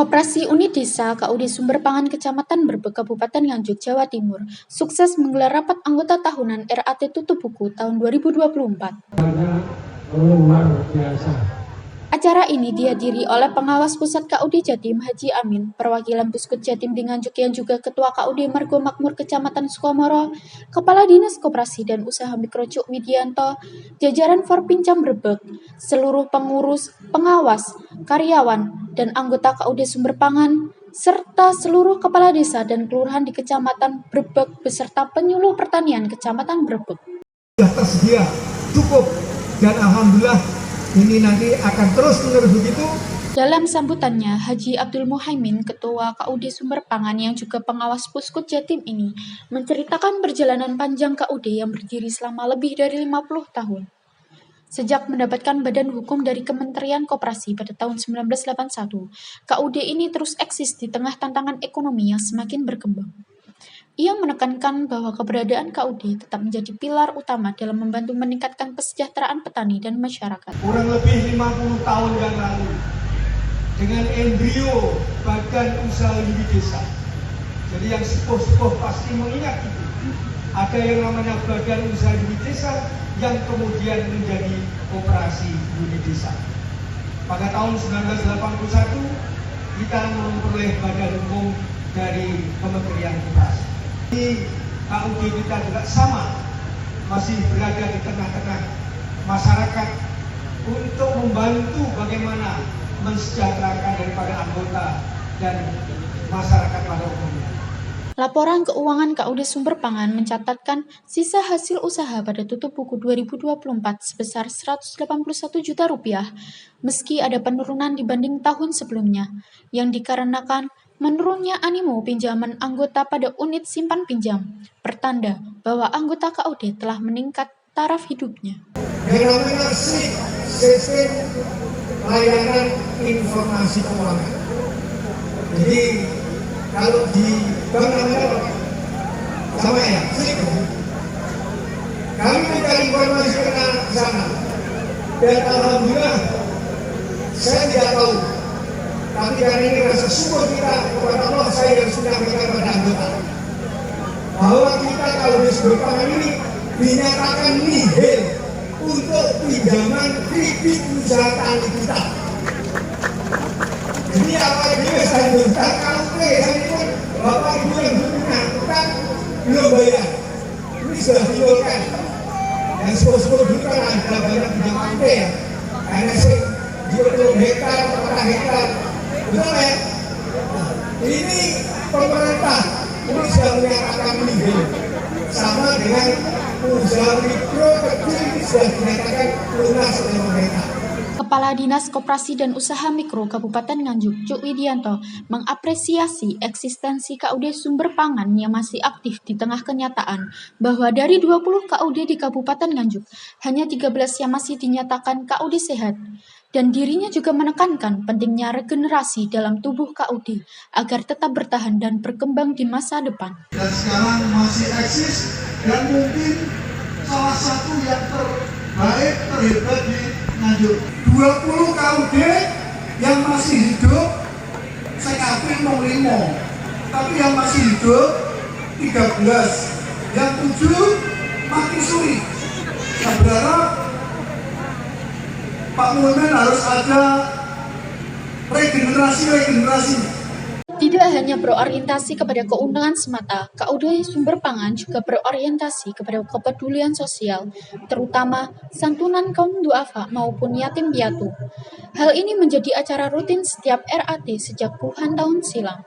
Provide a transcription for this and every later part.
Koperasi Unit Desa KUD Sumber Pangan Kecamatan Brebek Kabupaten Nganjuk, Jawa Timur, sukses menggelar rapat anggota tahunan RAT Tutup Buku tahun 2024. Luar biasa. Acara ini dihadiri oleh Pengawas Pusat KUD Jatim Haji Amin, perwakilan Puskut Jatim di Nganjuk yang juga Ketua KUD Margo Makmur Kecamatan Sukomoro, Kepala Dinas Koperasi dan Usaha Mikro Cuk Widianto, jajaran Forpincam Brebek, seluruh pengurus, pengawas, karyawan, dan anggota KUD Sumber Pangan, serta seluruh kepala desa dan kelurahan di Kecamatan Brebek beserta penyuluh pertanian Kecamatan Brebek. Sudah tersedia, cukup, dan alhamdulillah ini nanti akan terus menerus begitu. Dalam sambutannya, Haji Abdul Muhaimin, Ketua KUD Sumber Pangan yang juga pengawas Puskut Jatim ini, menceritakan perjalanan panjang KUD yang berdiri selama lebih dari 50 tahun. Sejak mendapatkan badan hukum dari Kementerian Koperasi pada tahun 1981, KUD ini terus eksis di tengah tantangan ekonomi yang semakin berkembang. Ia menekankan bahwa keberadaan KUD tetap menjadi pilar utama dalam membantu meningkatkan kesejahteraan petani dan masyarakat. Kurang lebih 50 tahun yang lalu, dengan embrio Badan Usaha Unit Desa. Jadi yang sepuh-sepuh pasti mengingat itu. Ada yang namanya Badan Usaha Unit Desa yang kemudian menjadi Koperasi Unit Desa. Pada tahun 1981, kita memperoleh badan hukum dari Kementerian Koperasi. Ini KUD kita juga sama, masih berada di tengah-tengah masyarakat untuk membantu bagaimana mensejahterakan daripada anggota dan masyarakat pada umumnya. Laporan keuangan KUD Sumber Pangan mencatatkan sisa hasil usaha pada tutup buku 2024 sebesar Rp181 juta, meski ada penurunan dibanding tahun sebelumnya, yang dikarenakan menurunnya animo pinjaman anggota pada unit simpan pinjam, pertanda bahwa anggota KUD telah meningkat taraf hidupnya. Yang namanya sistem layanan informasi keuangan. Jadi kalau di bank namanya sama ya, kami minta informasi ke sana, dan alhamdulillah saya tidak tahu. Tapi karena ini rasa syukur kita kepada Allah, saya yang sudah menyampaikan kepada anggota bahwa kita kalau di Sumber Pangan ini dinyatakan nihil untuk pinjaman kredit usaha tani kita. Jadi apa yang saya minta kalau saya pun Bapak Ibu yang bersangkutan belum bayar, ini sudah dijualkan. Yang 10 juta adalah banyak pinjaman ya, karena saya 20 hektar per hektar. Betul ya? Nah, ini pemerintah ini sudah menyatakan nihil, sama dengan usaha mikro kecil ini sudah dinyatakan lunas oleh pemerintah. Kepala Dinas Koperasi dan Usaha Mikro Kabupaten Nganjuk, Cuk Widianto, mengapresiasi eksistensi KUD Sumber Pangan yang masih aktif di tengah kenyataan bahwa dari 20 KUD di Kabupaten Nganjuk, hanya 13 yang masih dinyatakan KUD sehat. Dan dirinya juga menekankan pentingnya regenerasi dalam tubuh KUD agar tetap bertahan dan berkembang di masa depan. Dan sekarang masih eksis dan mungkin salah satu yang terbaik, terhebat di Nganjuk. 20 KUD yang masih hidup, saya kafir mau 5, tapi yang masih hidup 13, yang 7 mati suri. Saya berharap Pak Muhammad harus ada regenerasi. Tidak hanya berorientasi kepada keuntungan semata, KUD Sumber Pangan juga berorientasi kepada kepedulian sosial, terutama santunan kaum duafa maupun yatim piatu. Hal ini menjadi acara rutin setiap RAT sejak puluhan tahun silam.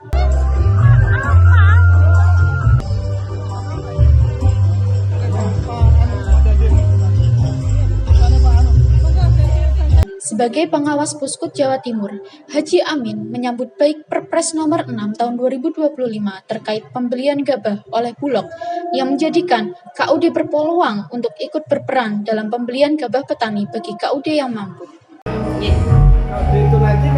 Sebagai pengawas Puskut Jawa Timur, Haji Amin menyambut baik Perpres nomor 6 tahun 2025 terkait pembelian gabah oleh Bulog yang menjadikan KUD berpeluang untuk ikut berperan dalam pembelian gabah petani bagi KUD yang mampu. Kalau itu nanti